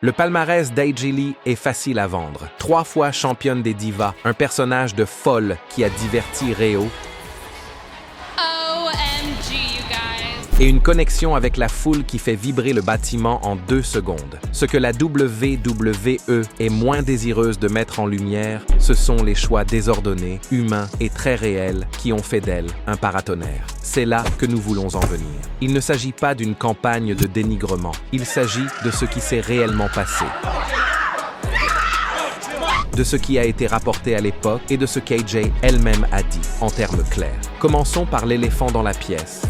Le palmarès d'AJ Lee est facile à vendre. 3 fois championne des divas, un personnage de folle qui a diverti Réo OMG, you guys. et une connexion avec la foule qui fait vibrer le bâtiment en 2 secondes. Ce que la WWE est moins désireuse de mettre en lumière, ce sont les choix désordonnés, humains et très réels qui ont fait d'elle un paratonnerre. C'est là que nous voulons en venir. Il ne s'agit pas d'une campagne de dénigrement. Il s'agit de ce qui s'est réellement passé, de ce qui a été rapporté à l'époque et de ce qu'AJ elle-même a dit, en termes clairs. Commençons par l'éléphant dans la pièce.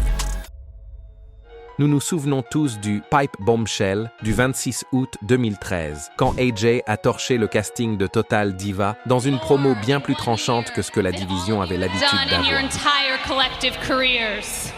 Nous nous souvenons tous du Pipe Bombshell du 26 août 2013, quand AJ a torché le casting de Total Diva dans une promo bien plus tranchante que ce que la division avait l'habitude Done in your d'avoir. entire collective careers.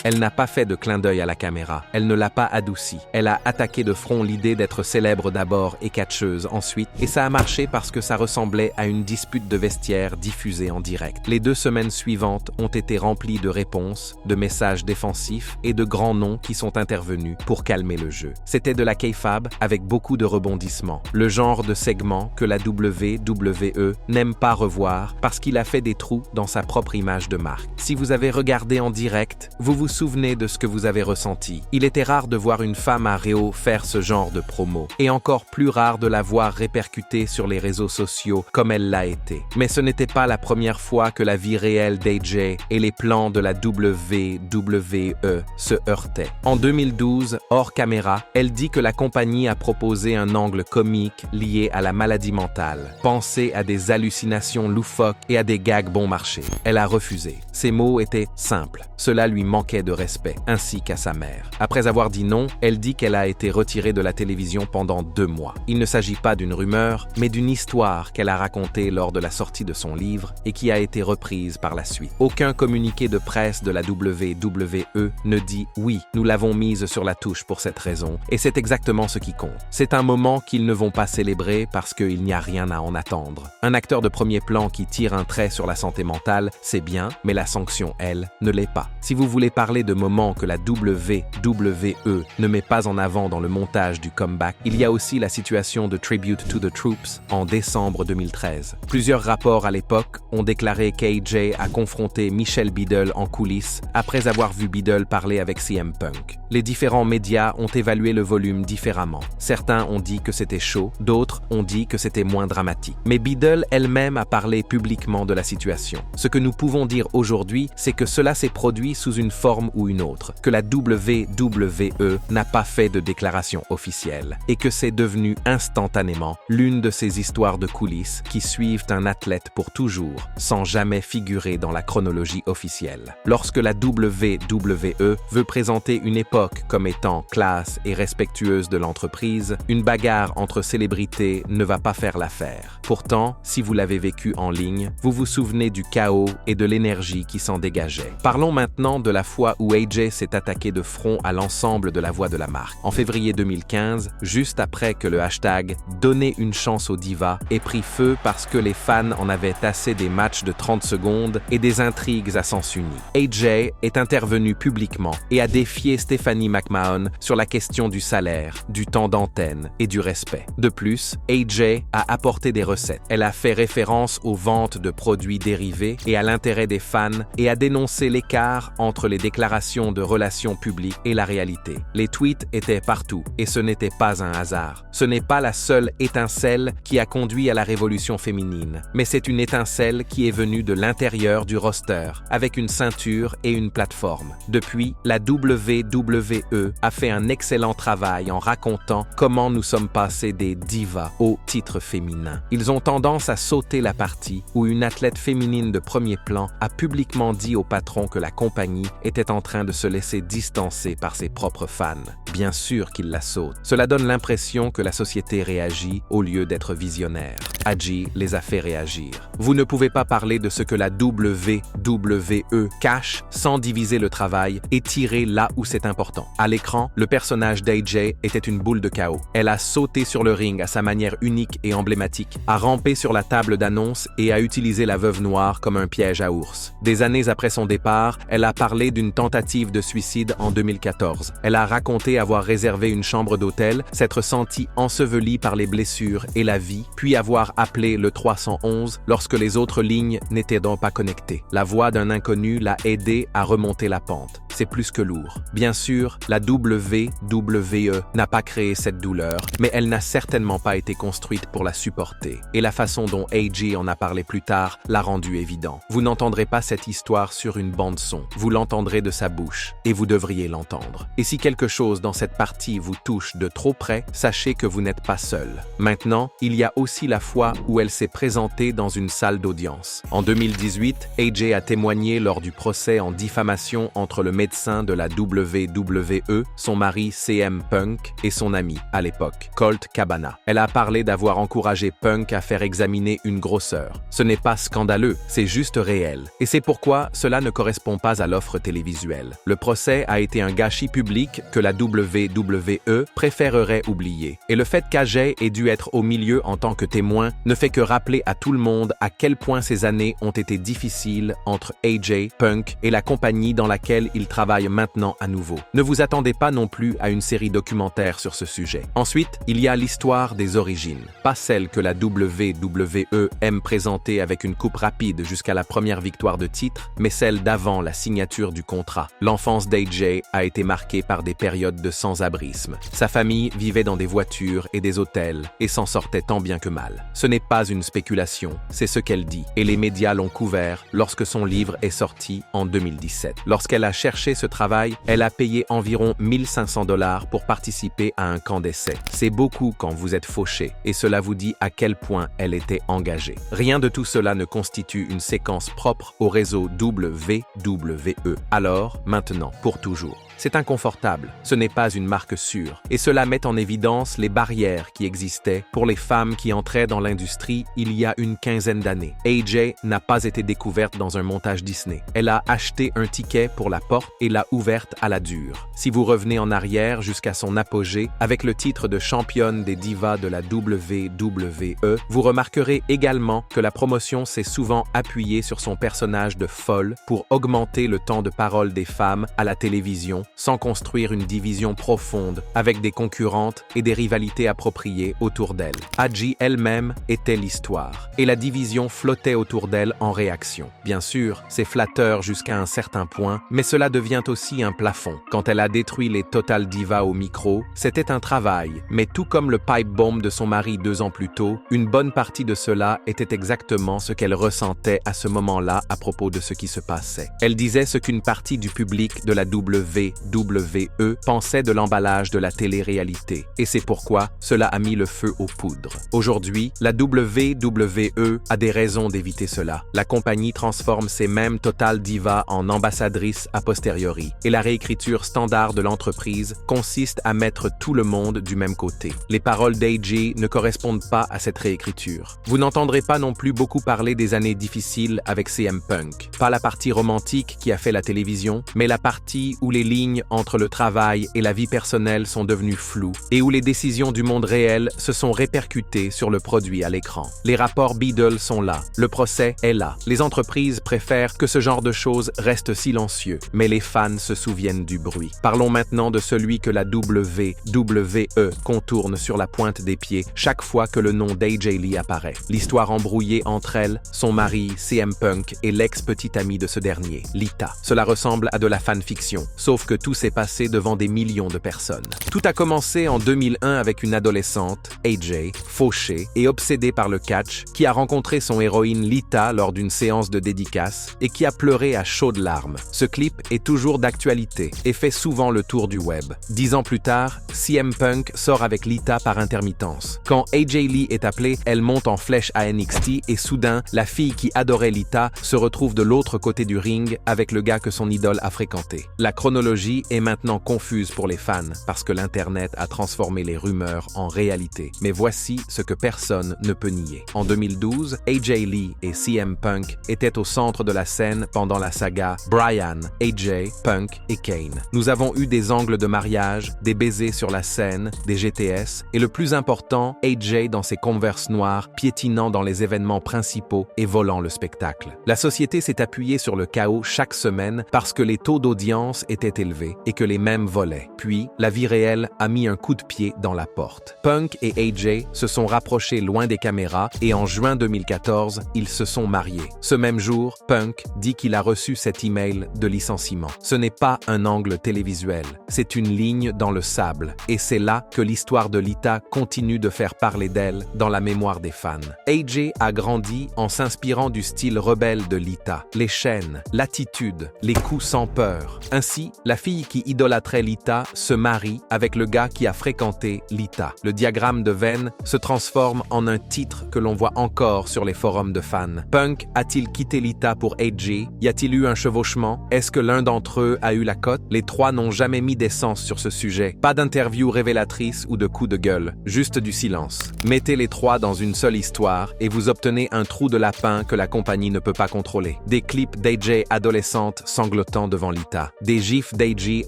Elle n'a pas fait de clin d'œil à la caméra, elle ne l'a pas adouci. Elle a attaqué de front l'idée d'être célèbre d'abord et catcheuse ensuite, et ça a marché parce que ça ressemblait à une dispute de vestiaire diffusée en direct. Les 2 semaines suivantes ont été remplies de réponses, de messages défensifs et de grands noms qui sont intervenus pour calmer le jeu. C'était de la kayfabe avec beaucoup de rebondissements, le genre de segment que la WWE n'aime pas revoir parce qu'il a fait des trous dans sa propre image de marque. Si vous avez regardé en direct, vous vous souvenez de ce que vous avez ressenti. Il était rare de voir une femme à Réo faire ce genre de promo, et encore plus rare de la voir répercuter sur les réseaux sociaux comme elle l'a été. Mais ce n'était pas la première fois que la vie réelle d'AJ et les plans de la WWE se heurtaient. En 2012, hors caméra, elle dit que la compagnie a proposé un angle comique lié à la maladie mentale. Pensez à des hallucinations loufoques et à des gags bon marché. Elle a refusé. Ses mots étaient simples. Cela lui manquait de respect, ainsi qu'à sa mère. Après avoir dit non, elle dit qu'elle a été retirée de la télévision pendant 2 mois. Il ne s'agit pas d'une rumeur, mais d'une histoire qu'elle a racontée lors de la sortie de son livre et qui a été reprise par la suite. Aucun communiqué de presse de la WWE ne dit « Oui, nous l'avons mise sur la touche pour cette raison », et c'est exactement ce qui compte. C'est un moment qu'ils ne vont pas célébrer parce qu'il n'y a rien à en attendre. Un acteur de premier plan qui tire un trait sur la santé mentale, c'est bien, mais la sanction, elle, ne l'est pas. Si vous voulez parler de moments que la WWE ne met pas en avant dans le montage du comeback, il y a aussi la situation de Tribute to the Troops en décembre 2013. Plusieurs rapports à l'époque ont déclaré qu'AJ a confronté Michelle Biddle en coulisses après avoir vu Biddle parler avec CM Punk. Les différents médias ont évalué le volume différemment. Certains ont dit que c'était chaud, d'autres ont dit que c'était moins dramatique. Mais Biddle elle-même a parlé publiquement de la situation. Ce que nous pouvons dire aujourd'hui, c'est que cela s'est produit sous une forme ou une autre, que la WWE n'a pas fait de déclaration officielle et que c'est devenu instantanément l'une de ces histoires de coulisses qui suivent un athlète pour toujours sans jamais figurer dans la chronologie officielle. Lorsque la WWE veut présenter une époque comme étant classe et respectueuse de l'entreprise, une bagarre entre célébrités ne va pas faire l'affaire. Pourtant, si vous l'avez vécu en ligne, vous vous souvenez du chaos et de l'énergie qui s'en dégageait. Parlons maintenant de la fois où AJ s'est attaqué de front à l'ensemble de la voix de la marque. En février 2015, juste après que le hashtag « Donnez une chance aux divas » ait pris feu parce que les fans en avaient assez des matchs de 30 secondes et des intrigues à sens unique. AJ est intervenu publiquement et a défié Stephanie McMahon sur la question du salaire, du temps d'antenne et du respect. De plus, AJ a apporté des recettes. Elle a fait référence aux ventes de produits dérivés et à l'intérêt des fans et a dénoncé l'écart entre les déclarations de relations publiques et la réalité. Les tweets étaient partout et ce n'était pas un hasard. Ce n'est pas la seule étincelle qui a conduit à la révolution féminine, mais c'est une étincelle qui est venue de l'intérieur du roster, avec une ceinture et une plateforme. Depuis, la WWE a fait un excellent travail en racontant comment nous sommes passés des divas au titre féminin. Ils ont tendance à sauter la partie où une athlète féminine de premier plan a publiquement dit au patron que la compagnie était en train de se laisser distancer par ses propres fans. Bien sûr qu'ils la sautent. Cela donne l'impression que la société réagit au lieu d'être visionnaire. AJ les a fait réagir. Vous ne pouvez pas parler de ce que la WWE cache sans diviser le travail et tirer là où c'est important. À l'écran, le personnage d'AJ était une boule de chaos. Elle a sauté sur le ring à sa manière unique et emblématique, a rampé sur la table d'annonce et a utilisé la veuve noire comme un piège à ours. Des années après son départ, elle a parlé d'une tentative de suicide en 2014. Elle a raconté avoir réservé une chambre d'hôtel, s'être sentie ensevelie par les blessures et la vie, puis avoir appelé le 311 lorsque les autres lignes n'étaient donc pas connectées. La voix d'un inconnu l'a aidé à remonter la pente. C'est plus que lourd. Bien sûr, la WWE n'a pas créé cette douleur, mais elle n'a certainement pas été construite pour la supporter. Et la façon dont AJ en a parlé plus tard l'a rendu évident. Vous n'entendrez pas cette histoire sur une bande-son. Vous l'entendrez de sa bouche, et vous devriez l'entendre. Et si quelque chose dans cette partie vous touche de trop près, sachez que vous n'êtes pas seul. Maintenant, il y a aussi la fois où elle s'est présentée dans une salle d'audience. En 2018, AJ a témoigné lors du procès en diffamation entre le médecin de la WWE, son mari CM Punk et son ami, à l'époque, Colt Cabana. Elle a parlé d'avoir encouragé Punk à faire examiner une grosseur. Ce n'est pas scandaleux, c'est juste réel. Et c'est pourquoi cela ne correspond pas à l'offre télévisuelle. Le procès a été un gâchis public que la WWE préférerait oublier. Et le fait qu'AJ ait dû être au milieu en tant que témoin ne fait que rappeler à tout le monde à quel point ces années ont été difficiles entre AJ, Punk et la compagnie dans laquelle il travaille maintenant à nouveau. Ne vous attendez pas non plus à une série documentaire sur ce sujet. Ensuite, il y a l'histoire des origines. Pas celle que la WWE aime présenter avec une coupe rapide jusqu'à la première victoire de titre, mais celle d'avant la signature du contrat. L'enfance d'AJ a été marquée par des périodes de sans-abrisme. Sa famille vivait dans des voitures et des hôtels et s'en sortait tant bien que mal. Ce n'est pas une spéculation, c'est ce qu'elle dit, et les médias l'ont couvert lorsque son livre est sorti en 2017. Lorsqu'elle a cherché ce travail, elle a payé environ 1500 $ pour participer à un camp d'essai. C'est beaucoup quand vous êtes fauché, et cela vous dit à quel point elle était engagée. Rien de tout cela ne constitue une séquence propre au réseau WWE. Alors, maintenant, pour toujours. C'est inconfortable, ce n'est pas une marque sûre, et cela met en évidence les barrières qui existaient pour les femmes qui entraient dans l'industrie il y a une quinzaine d'années. AJ n'a pas été découverte dans un montage Disney. Elle a acheté un ticket pour la porte et l'a ouverte à la dure. Si vous revenez en arrière jusqu'à son apogée, avec le titre de championne des divas de la WWE, vous remarquerez également que la promotion s'est souvent appuyée sur son personnage de folle pour augmenter le temps de parole des femmes à la télévision, sans construire une division profonde avec des concurrentes et des rivalités appropriées autour d'elle. AJ elle-même était l'histoire, et la division flottait autour d'elle en réaction. Bien sûr, c'est flatteur jusqu'à un certain point, mais cela devient aussi un plafond. Quand elle a détruit les Total Divas au micro, c'était un travail, mais tout comme le pipe bomb de son mari 2 ans plus tôt, une bonne partie de cela était exactement ce qu'elle ressentait à ce moment-là à propos de ce qui se passait. Elle disait ce qu'une partie du public de la WWE pensait de l'emballage de la télé-réalité, et c'est pourquoi cela a mis le feu aux poudres. Aujourd'hui, la WWE a des raisons d'éviter cela. La compagnie transforme ses mêmes Total Divas en ambassadrices a posteriori, et la réécriture standard de l'entreprise consiste à mettre tout le monde du même côté. Les paroles d'AJ ne correspondent pas à cette réécriture. Vous n'entendrez pas non plus beaucoup parler des années difficiles avec CM Punk. Pas la partie romantique qui a fait la télévision, mais la partie où les lignes entre le travail et la vie personnelle sont devenues floues et où les décisions du monde réel se sont répercutées sur le produit à l'écran. Les rapports Beadle sont là, le procès est là. Les entreprises préfèrent que ce genre de choses reste silencieux, mais les fans se souviennent du bruit. Parlons maintenant de celui que la WWE contourne sur la pointe des pieds chaque fois que le nom d'AJ Lee apparaît. L'histoire embrouillée entre elle, son mari, CM Punk et l'ex-petite amie de ce dernier, Lita. Cela ressemble à de la fanfiction, sauf que tout s'est passé devant des millions de personnes. Tout a commencé en 2001 avec une adolescente, AJ, fauchée et obsédée par le catch, qui a rencontré son héroïne Lita lors d'une séance de dédicace et qui a pleuré à chaudes larmes. Ce clip est toujours d'actualité et fait souvent le tour du web. 10 ans plus tard, CM Punk sort avec Lita par intermittence. Quand AJ Lee est appelée, elle monte en flèche à NXT et soudain, la fille qui adorait Lita se retrouve de l'autre côté du ring avec le gars que son idole a fréquenté. La chronologie Aji est maintenant confuse pour les fans parce que l'Internet a transformé les rumeurs en réalité. Mais voici ce que personne ne peut nier. En 2012, AJ Lee et CM Punk étaient au centre de la scène pendant la saga Bryan, AJ, Punk et Kane. Nous avons eu des angles de mariage, des baisers sur la scène, des GTS et le plus important, AJ dans ses Converse noirs piétinant dans les événements principaux et volant le spectacle. La société s'est appuyée sur le chaos chaque semaine parce que les taux d'audience étaient élevés et que les mêmes volaient. Puis, la vie réelle a mis un coup de pied dans la porte. Punk et AJ se sont rapprochés loin des caméras et en juin 2014, ils se sont mariés. Ce même jour, Punk dit qu'il a reçu cet email de licenciement. Ce n'est pas un angle télévisuel, c'est une ligne dans le sable. Et c'est là que l'histoire de Lita continue de faire parler d'elle dans la mémoire des fans. AJ a grandi en s'inspirant du style rebelle de Lita, les chaînes, l'attitude, les coups sans peur. Ainsi, la fille qui idolâtrait Lita se marie avec le gars qui a fréquenté Lita. Le diagramme de Venn se transforme en un titre que l'on voit encore sur les forums de fans. Punk a-t-il quitté Lita pour AJ? Y a-t-il eu un chevauchement? Est-ce que l'un d'entre eux a eu la cote? Les trois n'ont jamais mis d'essence sur ce sujet. Pas d'interview révélatrice ou de coup de gueule, juste du silence. Mettez les trois dans une seule histoire et vous obtenez un trou de lapin que la compagnie ne peut pas contrôler. Des clips d'AJ adolescente sanglotant devant Lita. Des gifs d'AJ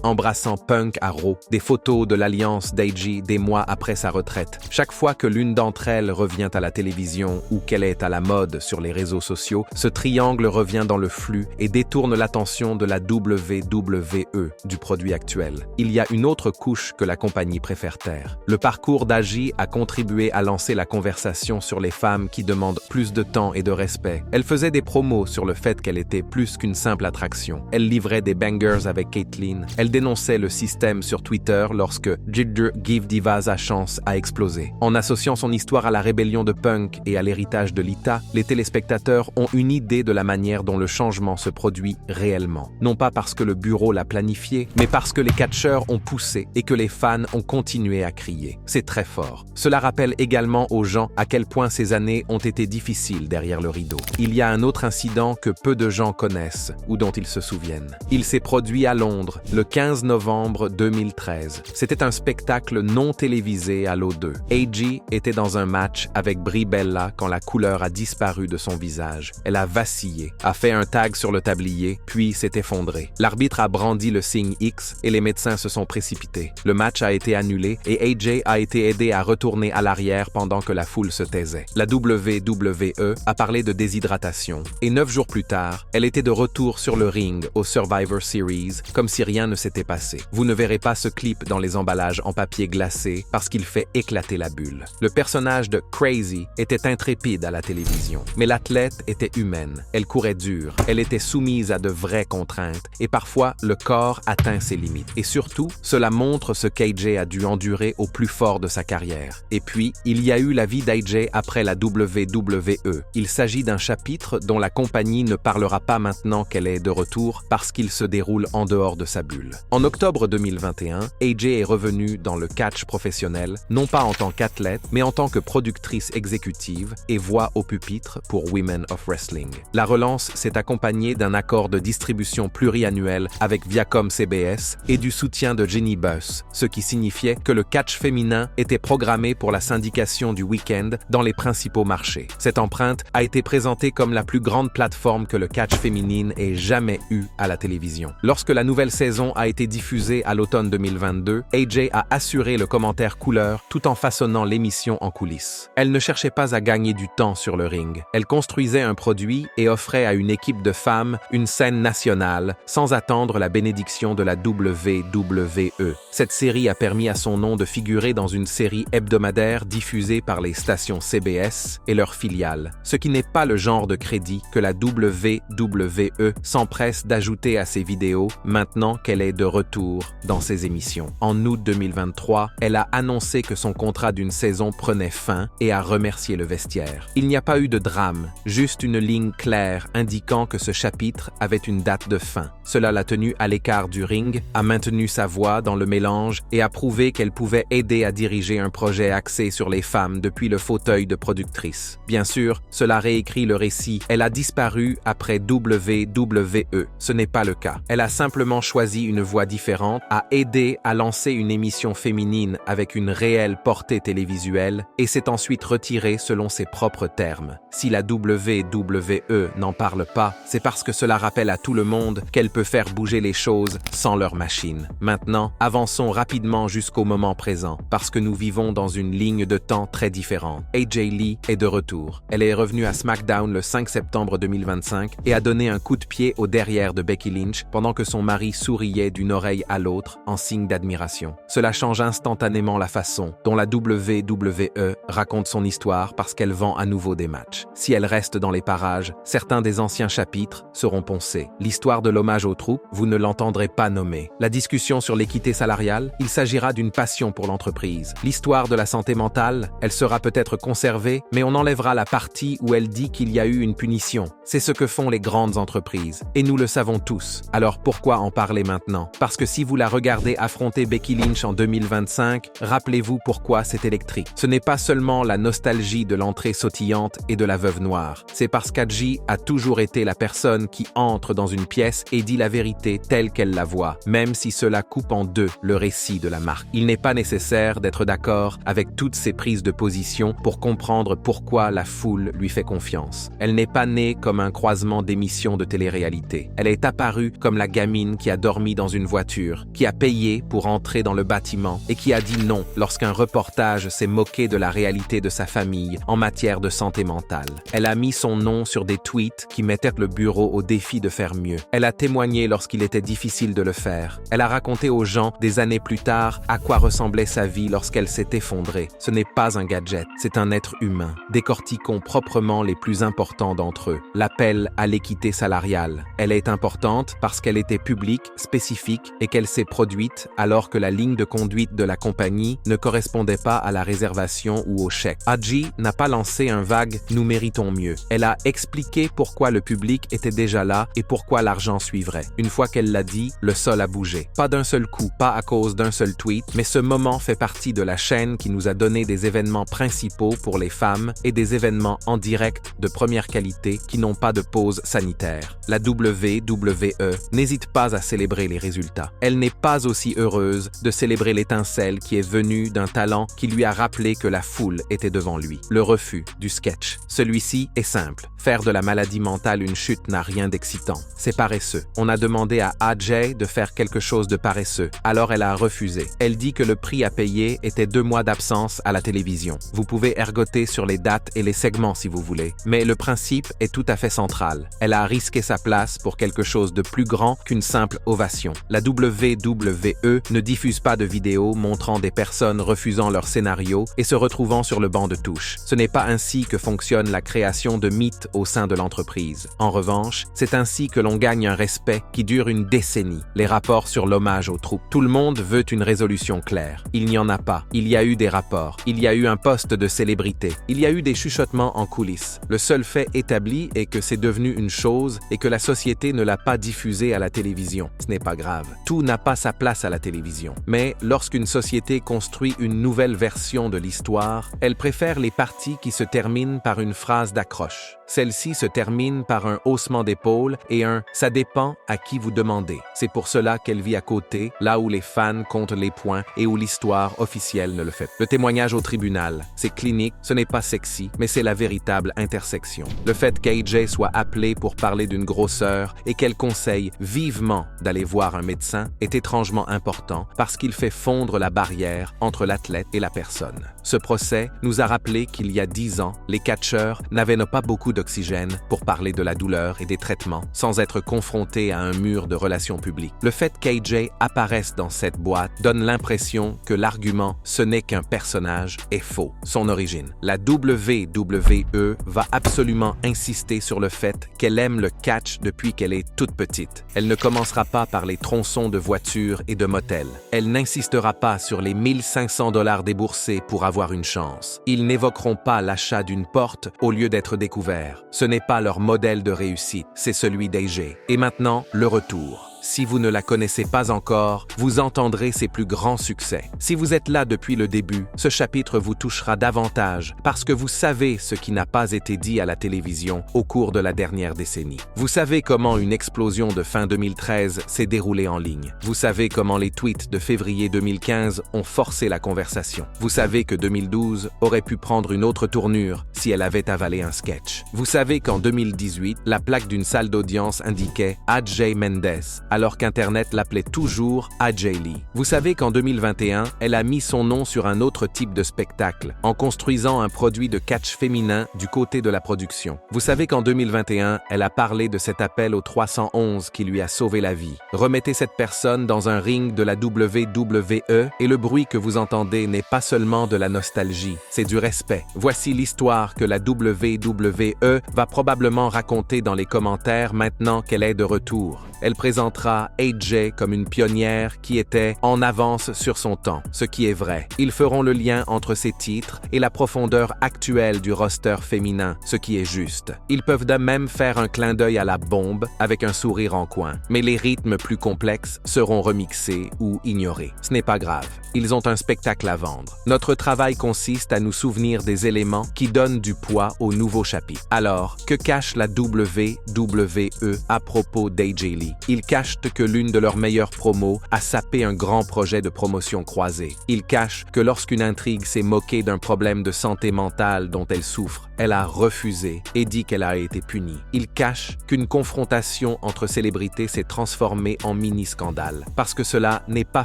embrassant Punk à Raw. Des photos de l'alliance d'AJ des mois après sa retraite. Chaque fois que l'une d'entre elles revient à la télévision ou qu'elle est à la mode sur les réseaux sociaux, ce triangle revient dans le flux et détourne l'attention de la WWE, du produit actuel. Il y a une autre couche que la compagnie préfère taire. Le parcours d'Aji a contribué à lancer la conversation sur les femmes qui demandent plus de temps et de respect. Elle faisait des promos sur le fait qu'elle était plus qu'une simple attraction. Elle livrait des bangers avec Caitlyn. Elle dénonçait le système sur Twitter lorsque Give Divas a chance a explosé. En associant son histoire à la rébellion de Punk et à l'héritage de Lita, les téléspectateurs ont une idée de la manière dont le changement se produit réellement. Non pas parce que le bureau l'a planifié, mais parce que les catcheurs ont poussé et que les fans ont continué à crier. C'est très fort. Cela rappelle également aux gens à quel point ces années ont été difficiles derrière le rideau. Il y a un autre incident que peu de gens connaissent ou dont ils se souviennent. Il s'est produit à Londres le 15 novembre 2013. C'était un spectacle non télévisé à l'O2. AJ était dans un match avec Brie Bella quand la couleur a disparu de son visage. Elle a vacillé, a fait un tag sur le tablier, puis s'est effondrée. L'arbitre a brandi le signe X et les médecins se sont précipités. Le match a été annulé et AJ a été aidé à retourner à l'arrière pendant que la foule se taisait. La WWE a parlé de déshydratation et 9 jours plus tard, elle était de retour sur le ring au Survivor Series comme si rien ne s'était passé. Vous ne verrez pas ce clip dans les emballages en papier glacé parce qu'il fait éclater la bulle. Le personnage de Crazy était intrépide à la télévision, mais l'athlète était humaine. Elle courait dur, elle était soumise à de vraies contraintes et parfois le corps atteint ses limites. Et surtout, cela montre ce qu'AJ a dû endurer au plus fort de sa carrière. Et puis, il y a eu la vie d'AJ après la WWE. Il s'agit d'un chapitre dont la compagnie ne parlera pas maintenant qu'elle est de retour parce qu'il se déroule en dehors de sa bulle. En octobre 2021, AJ est revenue dans le catch professionnel, non pas en tant qu'athlète, mais en tant que productrice exécutive et voix au pupitre pour Women of Wrestling. La relance s'est accompagnée d'un accord de distribution pluriannuel avec Viacom CBS et du soutien de Jenny Buss, ce qui signifiait que le catch féminin était programmé pour la syndication du week-end dans les principaux marchés. Cette empreinte a été présentée comme la plus grande plateforme que le catch féminine ait jamais eue à la télévision. Lorsque la nouvelle saison a été diffusée à l'automne 2022, AJ a assuré le commentaire couleur tout en façonnant l'émission en coulisses. Elle ne cherchait pas à gagner du temps sur le ring. Elle construisait un produit et offrait à une équipe de femmes une scène nationale sans attendre la bénédiction de la WWE. Cette série a permis à son nom de figurer dans une série hebdomadaire diffusée par les stations CBS et leurs filiales, ce qui n'est pas le genre de crédit que la WWE s'empresse d'ajouter à ses vidéos maintenant qu'elle est de retour dans ses émissions. En août 2023, elle a annoncé que son contrat d'une saison prenait fin et a remercié le vestiaire. Il n'y a pas eu de drame, juste une ligne claire indiquant que ce chapitre avait une date de fin. Cela l'a tenue à l'écart du ring, a maintenu sa voix dans le mélange et a prouvé qu'elle pouvait aider à diriger un projet axé sur les femmes depuis le fauteuil de productrice. Bien sûr, cela réécrit le récit. Elle a disparu après WWE. Ce n'est pas le cas. Elle a simplement choisi choisi une voie différente, a aidé à lancer une émission féminine avec une réelle portée télévisuelle et s'est ensuite retirée selon ses propres termes. Si la WWE n'en parle pas, c'est parce que cela rappelle à tout le monde qu'elle peut faire bouger les choses sans leur machine. Maintenant, avançons rapidement jusqu'au moment présent, parce que nous vivons dans une ligne de temps très différente. AJ Lee est de retour. Elle est revenue à SmackDown le 5 septembre 2025 et a donné un coup de pied au derrière de Becky Lynch pendant que son mari souriait d'une oreille à l'autre en signe d'admiration. Cela change instantanément la façon dont la WWE raconte son histoire parce qu'elle vend à nouveau des matchs. Si elle reste dans les parages, certains des anciens chapitres seront poncés. L'histoire de l'hommage aux troupes, vous ne l'entendrez pas nommer. La discussion sur l'équité salariale, il s'agira d'une passion pour l'entreprise. L'histoire de la santé mentale, elle sera peut-être conservée, mais on enlèvera la partie où elle dit qu'il y a eu une punition. C'est ce que font les grandes entreprises. Et nous le savons tous. Alors pourquoi en parler maintenant? Parce que si vous la regardez affronter Becky Lynch en 2025, rappelez-vous pourquoi c'est électrique. Ce n'est pas seulement la nostalgie de l'entrée sautillante et de la veuve noire. C'est parce qu'Adji a toujours été la personne qui entre dans une pièce et dit la vérité telle qu'elle la voit, même si cela coupe en deux le récit de la marque. Il n'est pas nécessaire d'être d'accord avec toutes ses prises de position pour comprendre pourquoi la foule lui fait confiance. Elle n'est pas née comme un croisement d'émissions de télé-réalité. Elle est apparue comme la gamine qui a dormi dans une voiture, qui a payé pour entrer dans le bâtiment et qui a dit non lorsqu'un reportage s'est moqué de la réalité de sa famille en matière de santé mentale. Elle a mis son nom sur des tweets qui mettaient le bureau au défi de faire mieux. Elle a témoigné lorsqu'il était difficile de le faire. Elle a raconté aux gens des années plus tard à quoi ressemblait sa vie lorsqu'elle s'est effondrée. Ce n'est pas un gadget, c'est un être humain. Décortiquons proprement les plus importants d'entre eux. L'appel à l'équité salariale. Elle est importante parce qu'elle était publique, spécifique et qu'elle s'est produite alors que la ligne de conduite de la compagnie ne correspondait pas à la réservation ou au chèque. Adji n'a pas lancé un vague « nous méritons mieux ». Elle a expliqué pourquoi le public était déjà là et pourquoi l'argent suivrait. Une fois qu'elle l'a dit, le sol a bougé. Pas d'un seul coup, pas à cause d'un seul tweet, mais ce moment fait partie de la chaîne qui nous a donné des événements principaux pour les femmes et des événements en direct de première qualité qui n'ont pas de pause sanitaire. La WWE n'hésite pas à célébrer les résultats. Elle n'est pas aussi heureuse de célébrer l'étincelle qui est venue d'un talent qui lui a rappelé que la foule était devant lui. Le refus du sketch. Celui-ci est simple. Faire de la maladie mentale une chute n'a rien d'excitant. C'est paresseux. On a demandé à AJ de faire quelque chose de paresseux. Alors elle a refusé. Elle dit que le prix à payer était 2 mois d'absence à la télévision. Vous pouvez ergoter sur les dates et les segments si vous voulez, mais le principe est tout à fait central. Elle a risqué sa place pour quelque chose de plus grand qu'une simple ovation. La WWE ne diffuse pas de vidéos montrant des personnes refusant leur scénario et se retrouvant sur le banc de touche. Ce n'est pas ainsi que fonctionne la création de mythes au sein de l'entreprise. En revanche, c'est ainsi que l'on gagne un respect qui dure une décennie. Les rapports sur l'hommage aux troupes. Tout le monde veut une résolution claire. Il n'y en a pas. Il y a eu des rapports. Il y a eu un poste de célébrité. Il y a eu des chuchotements en coulisses. Le seul fait établi est que c'est devenu une chose et que la société ne l'a pas diffusé à la télévision. Ce n'est pas grave. Tout n'a pas sa place à la télévision. Mais lorsqu'une société construit une nouvelle version de l'histoire, elle préfère les parties qui se terminent par une phrase d'accroche. Celle-ci se termine par un haussement d'épaule et un « ça dépend à qui vous demandez ». C'est pour cela qu'elle vit à côté, là où les fans comptent les points et où l'histoire officielle ne le fait pas. Le témoignage au tribunal, c'est clinique, ce n'est pas sexy, mais c'est la véritable intersection. Le fait qu'AJ soit appelée pour parler d'une grosseur et qu'elle conseille vivement d'aller voir un médecin est étrangement important parce qu'il fait fondre la barrière entre l'athlète et la personne. Ce procès nous a rappelé qu'il y a 10 ans, les catcheurs n'avaient pas beaucoup d'oxygène pour parler de la douleur et des traitements sans être confrontés à un mur de relations publiques. Le fait qu'AJ apparaisse dans cette boîte donne l'impression que l'argument « ce n'est qu'un personnage » est faux. Son origine. La WWE va absolument insister sur le fait qu'elle aime le catch depuis qu'elle est toute petite. Elle ne commencera pas par les tronçons de voitures et de motels. Elle n'insistera pas sur les 1500 $ déboursés pour avoir une chance. Ils n'évoqueront pas l'achat d'une porte au lieu d'être découverts. Ce n'est pas leur modèle de réussite, c'est celui d'AJ. Et maintenant, le retour. Si vous ne la connaissez pas encore, vous entendrez ses plus grands succès. Si vous êtes là depuis le début, ce chapitre vous touchera davantage parce que vous savez ce qui n'a pas été dit à la télévision au cours de la dernière décennie. Vous savez comment une explosion de fin 2013 s'est déroulée en ligne. Vous savez comment les tweets de février 2015 ont forcé la conversation. Vous savez que 2012 aurait pu prendre une autre tournure si elle avait avalé un sketch. Vous savez qu'en 2018, la plaque d'une salle d'audience indiquait Ajay Mendes, alors qu'Internet l'appelait toujours Ajay Lee. Vous savez qu'en 2021, elle a mis son nom sur un autre type de spectacle, en construisant un produit de catch féminin du côté de la production. Vous savez qu'en 2021, elle a parlé de cet appel au 311 qui lui a sauvé la vie. Remettez cette personne dans un ring de la WWE et le bruit que vous entendez n'est pas seulement de la nostalgie, c'est du respect. Voici l'histoire que la WWE va probablement raconter dans les commentaires maintenant qu'elle est de retour. Elle présentera AJ comme une pionnière qui était en avance sur son temps, ce qui est vrai. Ils feront le lien entre ces titres et la profondeur actuelle du roster féminin, ce qui est juste. Ils peuvent de même faire un clin d'œil à la bombe avec un sourire en coin, mais les rythmes plus complexes seront remixés ou ignorés. Ce n'est pas grave. Ils ont un spectacle à vendre. Notre travail consiste à nous souvenir des éléments qui donnent du poids au nouveau chapitre. Alors, que cache la WWE à propos d'AJ Lee? Ils cachent que l'une de leurs meilleures promos a sapé un grand projet de promotion croisée. Ils cachent que lorsqu'une intrigue s'est moquée d'un problème de santé mentale dont elle souffre, elle a refusé et dit qu'elle a été punie. Ils cachent qu'une confrontation entre célébrités s'est transformée en mini-scandale, parce que cela n'est pas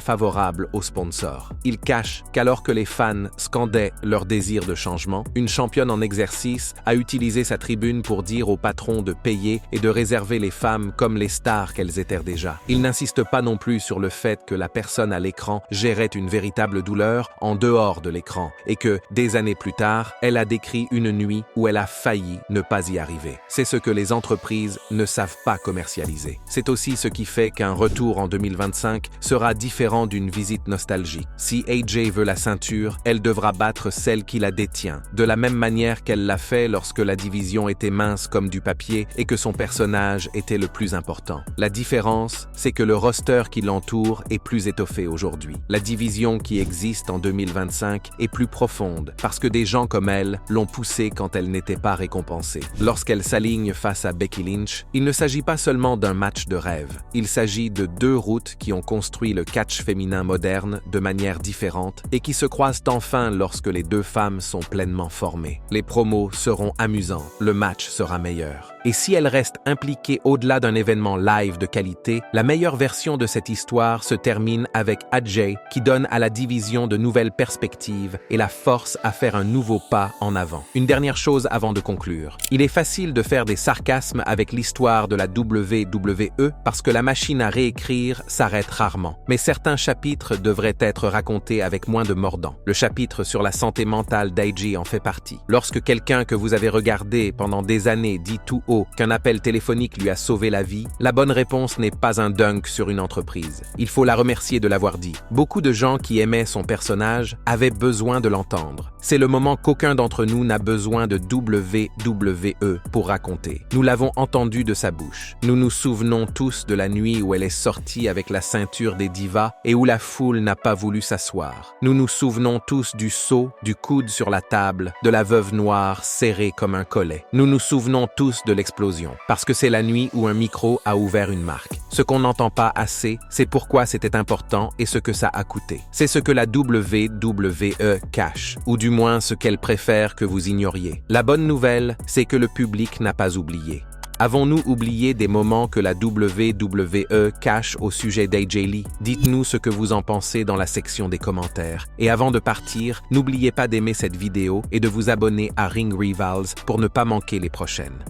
favorable aux sponsors. Ils cachent qu'alors que les fans scandaient leur désir de changement, une championne en exercice a utilisé sa tribune pour dire au patron de payer et de réserver les femmes comme les stars qu'elles étaient déjà. Ils n'insistent pas non plus sur le fait que la personne à l'écran gérait une véritable douleur en dehors de l'écran et que, des années plus tard, elle a décrit une nuit où elle a failli ne pas y arriver. C'est ce que les entreprises ne savent pas commercialiser. C'est aussi ce qui fait qu'un retour en 2025 sera différent d'une visite nostalgique. Si AJ veut la ceinture, elle devra battre celle qui la détient, de la même manière qu'elle l'a fait lorsque la division était mince comme du papier et que son personnage était le plus important. La différence, c'est que le roster qui l'entoure est plus étoffé aujourd'hui. La division qui existe en 2025 est plus profonde parce que des gens comme elle l'ont poussée quand elle n'était pas récompensée. Lorsqu'elle s'aligne face à Becky Lynch, il ne s'agit pas seulement d'un match de rêve. Il s'agit de deux routes qui ont construit le catch féminin moderne de manière différente et qui se croisent enfin lorsque les deux femmes sont pleinement formées. Les promos seront amusants, le match sera meilleur. Et si elle reste impliquée au-delà d'un événement live de qualité, la meilleure version de cette histoire se termine avec Ajay qui donne à la division de nouvelles perspectives et la force à faire un nouveau pas en avant. Une dernière chose avant de conclure. Il est facile de faire des sarcasmes avec l'histoire de la WWE parce que la machine à réécrire s'arrête rarement. Mais certains chapitres devraient être racontés avec moins de mordant. Le chapitre sur la santé mentale d'AJ en fait partie. Lorsque quelqu'un que vous avez regardé pendant des années dit tout haut qu'un appel téléphonique lui a sauvé la vie, la bonne réponse n'est pas un dunk sur une entreprise. Il faut la remercier de l'avoir dit. Beaucoup de gens qui aimaient son personnage avaient besoin de l'entendre. C'est le moment qu'aucun d'entre nous n'a besoin de WWE pour raconter. Nous l'avons entendu de sa bouche. Nous nous souvenons tous de la nuit où elle est sortie avec la ceinture des divas et où la foule n'a pas voulu s'asseoir. Nous nous souvenons tous du saut, du coude sur la table, de la veuve noire serrée comme un collet. Nous nous souvenons tous de l'explosion, parce que c'est la nuit où un micro a ouvert une marque. Ce qu'on n'entend pas assez, c'est pourquoi c'était important et ce que ça a coûté. C'est ce que la WWE cache, ou du moins ce qu'elle préfère que vous ignoriez. La bonne nouvelle, c'est que le public n'a pas oublié. Avons-nous oublié des moments que la WWE cache au sujet d'AJ Lee? Dites-nous ce que vous en pensez dans la section des commentaires. Et avant de partir, n'oubliez pas d'aimer cette vidéo et de vous abonner à Ring Rivals pour ne pas manquer les prochaines.